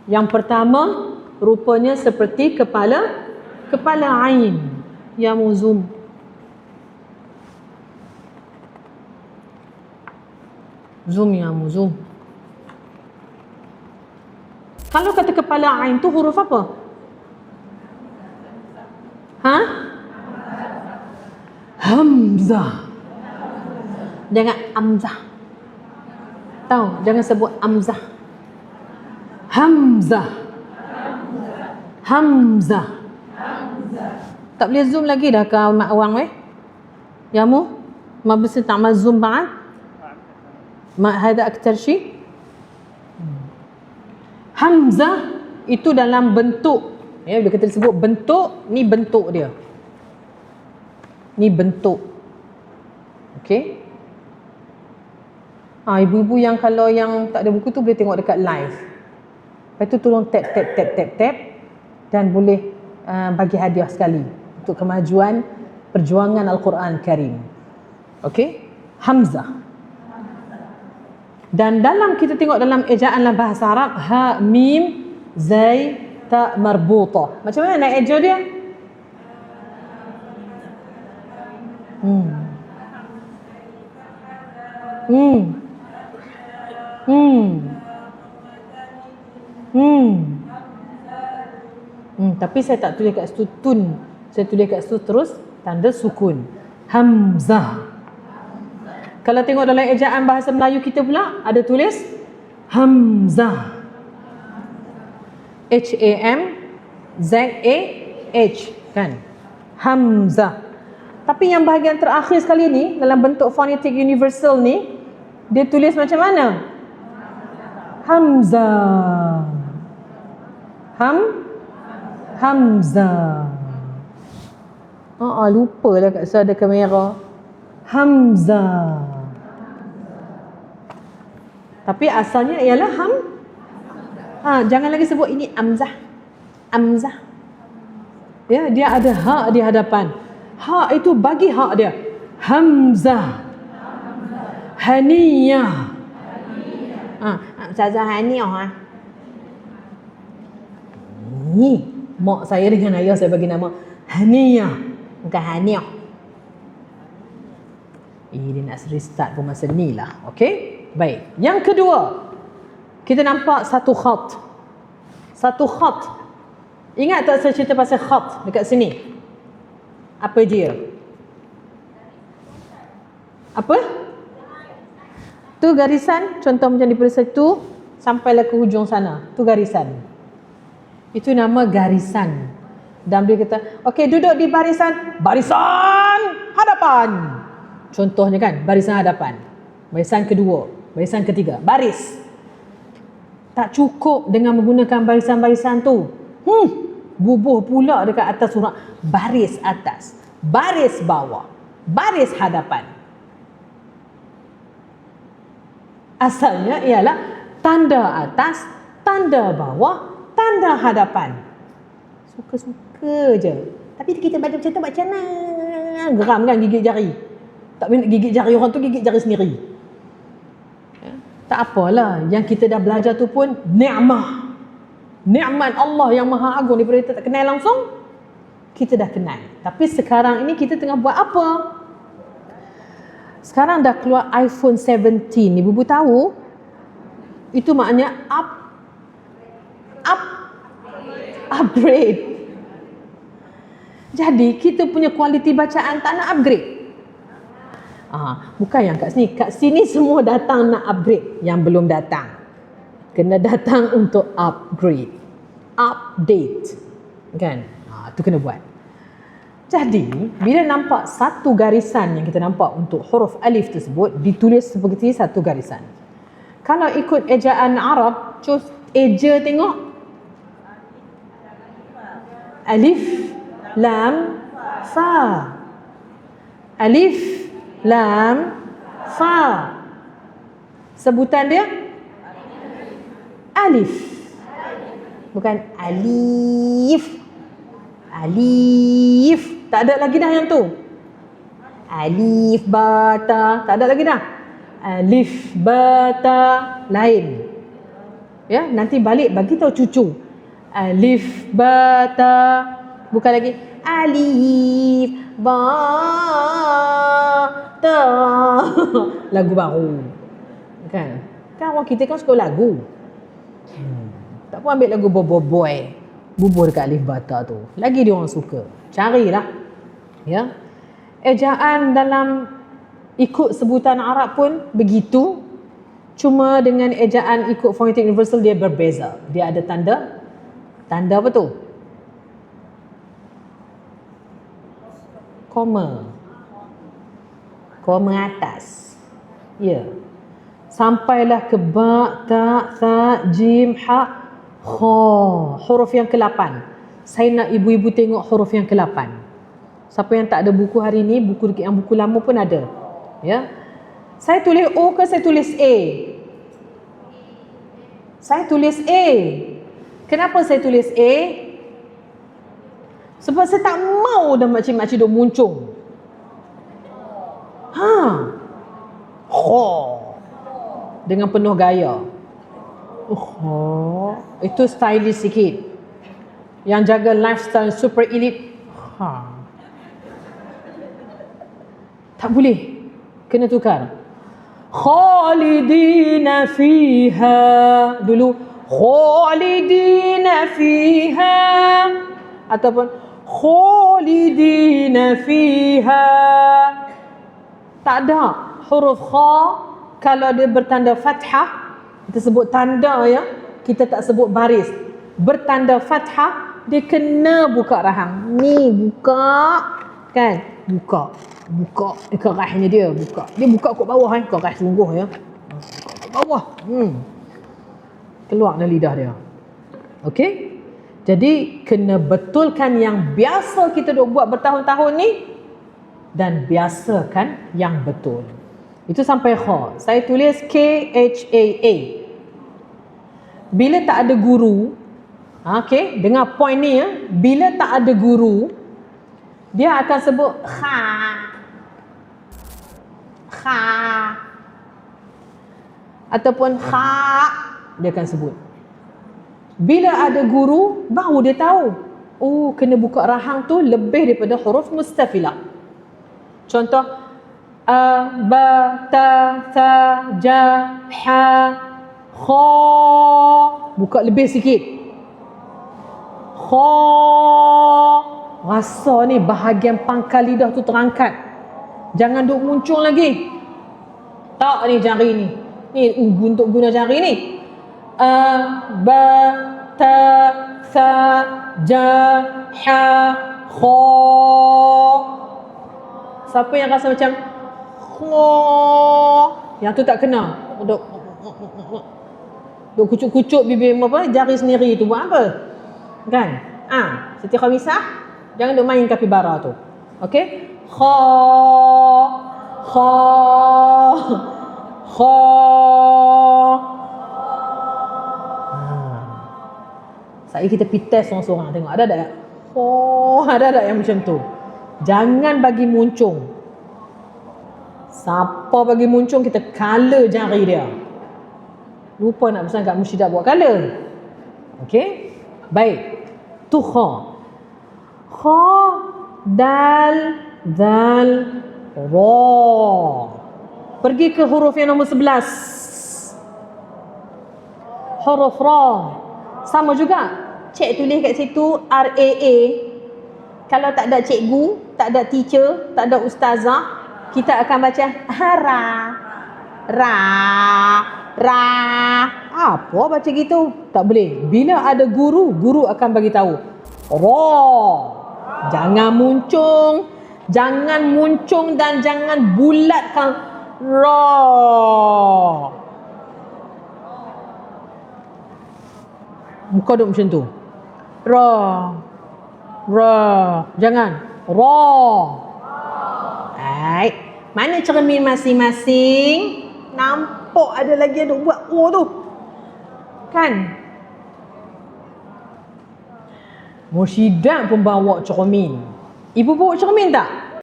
Yang pertama rupanya seperti kepala ain. Ya mu zoom. Zoom ya mu zoom. Kalau kata kepala ain tu huruf apa? Ha? Hamzah. Jangan amzah. Tahu, jangan sebut amzah. Hamzah. Hamzah. Tak boleh zoom lagi dah kau mak awang weh. Ya mu? Ma bisi tak ma zoom بعد. Ma hada aktar syi. Hamzah itu dalam bentuk, ya, bila kita sebut bentuk, ni bentuk dia. Ni bentuk. Okey. Ibu-ibu yang kalau yang tak ada buku tu boleh tengok dekat live. Lepas tu tolong tap dan boleh bagi hadiah sekali untuk kemajuan perjuangan Al-Quran Karim. Okey? Hamzah. Dan dalam kita tengok dalam ejaan dalam bahasa Arab, ha mim zai ta marbutah. Macam mana nak eja dia? Tapi saya tak tulis kat situ tun. Saya tulis kat situ terus tanda sukun. Hamzah. Kalau tengok dalam ejaan bahasa Melayu kita pula ada tulis Hamzah. H-A-M-Z-A-H kan? Hamzah. Tapi yang bahagian terakhir sekali ni dalam bentuk fonetik universal ni dia tulis macam mana? Hamzah. Hamzah. Lupa dah kat sana ada kamera. Hamzah. Tapi asalnya ialah jangan lagi sebut ini amzah. Amzah. Ya, dia ada ha di hadapan. Ha itu bagi hak dia. Hamzah. Haniyah. Ustazah Haniyah. Ni mak saya dengan ayah saya bagi nama Haniyah, bukan Haniyah. Dia nak restart pun masa ni lah. Okey? Baik. Yang kedua, kita nampak satu khat. Satu khat. Ingat tak saya cerita pasal khat dekat sini? Apa dia? Apa? Tu garisan, contoh macam daripada situ sampailah ke hujung sana. Tu garisan. Itu nama garisan. Dan dia kata, okey, duduk di barisan hadapan. Contohnya kan, barisan hadapan. Barisan kedua, barisan ketiga, baris. Tak cukup dengan menggunakan barisan-barisan tu. Bubuh pula dekat atas surah. Baris atas, baris bawah, baris hadapan. Asalnya ialah tanda atas, tanda bawah, tanda hadapan. Suka-suka je. Tapi kita baca macam tu macam mana? Geram kan gigit jari. Tak boleh nak gigit jari orang tu, gigit jari sendiri. Ya? Tak apalah. Yang kita dah belajar tu pun ni'mah. Ni'mat Allah yang maha agung. Daripada kita tak kenal langsung, kita dah kenal. Tapi sekarang ini kita tengah buat apa? Sekarang dah keluar iPhone 17. Ibu-ibu tahu? Itu maknanya upgrade. Jadi kita punya kualiti bacaan tak nak upgrade. Bukan yang kat sini. Kat sini semua datang nak upgrade. Yang belum datang kena datang untuk upgrade, update kan. Tu kena buat. Jadi bila nampak satu garisan yang kita nampak untuk huruf alif tersebut ditulis seperti satu garisan. Kalau ikut ejaan Arab, cus eja tengok. Alif lam fa. Alif lam fa. Sebutan dia alif. Bukan alif. Alif. Tak ada lagi dah yang tu. Alif bata. Tak ada lagi dah. Alif bata. Lain. Ya, nanti balik bagi tahu cucu. Alif ba ta. Bukan lagi alif ba ta. Lagu baru. Kan? Kan orang kita kan suka lagu. Tak pun ambil lagu boy. Bubur dekat alif bata tu. Lagi dia orang suka. Carilah. Ya. Ejaan dalam ikut sebutan Arab pun begitu. Cuma dengan ejaan ikut fonetik universal dia berbeza. Dia ada tanda. Tanda apa tu? Koma. Koma atas. Ya. Sampailah ke ba, ta, sa, jim, ha, kha. Huruf yang ke-8. Saya nak ibu-ibu tengok huruf yang ke-8. Siapa yang tak ada buku hari ni, yang buku lama pun ada. Ya. Saya tulis O ke saya tulis A? Saya tulis A. Kenapa saya tulis A? Sebab saya tak mau dah makcik-makcik duk muncung. Dengan penuh gaya. Itu stylish sikit. Yang jaga lifestyle super elite. Tak boleh. Kena tukar. Khalidina fiha. Dulu Khalidina fiha. Ataupun Khalidina fiha. Tak ada. Huruf kha kalau dia bertanda fathah, kita sebut tanda ya, kita tak sebut baris. Bertanda fathah, dia kena buka rahang. Ni buka, kan? Buka dekat rahangnya dia, buka. Dia buka kat bawah kat rah sungguh ya. Buka kat bawah. Keluar dari lidah dia. Okey? Jadi kena betulkan yang biasa kita duk buat bertahun-tahun ni dan biasakan yang betul. Itu sampai kha. Saya tulis K-H-A-A. Bila tak ada guru, okey, dengar point ni ya. Bila tak ada guru, dia akan sebut kha. Kha. Ataupun kha, dia akan sebut. Bila ada guru, baru dia tahu. Oh, kena buka rahang tu lebih daripada huruf mustafilah. Contoh, a, ba, ta, sa, ja, ha, kha. Buka lebih sikit. Kha. Rasa ni bahagian pangkal lidah tu terangkat. Jangan duk muncul lagi. Tak ni jari ni. Ni untuk guna jari ni. A, ba, ta, sa, ja, ha, kha. Siapa yang rasa macam kha, yang tu tak kena. Duk kucuk-kucuk bibir apa, jari sendiri tu buat apa? Kan? Siti Khamisah, jangan duk main kapibara tu. Okey? Kha, kha, kha. Saya kita pergi test seorang-seorang tengok ada tak? Ada tak yang macam tu? Jangan bagi muncung. Siapa bagi muncung, kita color jari dia. Lupa nak pesan kat Musyidah buat color. Okey? Baik. Tu kha. Kha, dal, zal, ra. Pergi ke huruf yang nombor 11. Huruf ra. Sama juga. Cik tulis kat situ R-A-A. Kalau tak ada cikgu, tak ada teacher, tak ada ustazah, kita akan baca ra. Ra. Apa baca gitu? Tak boleh. Bila ada guru, guru akan bagi tahu. Ra. Jangan muncung. Jangan muncung dan jangan bulatkan ra. Muka duk macam tu. Ra. Jangan. Ra. Baik. Mana cermin masing-masing? Nampak ada lagi yang duk buat O tu. Kan? Musyidah pun bawa cermin. Ibu bawa cermin tak?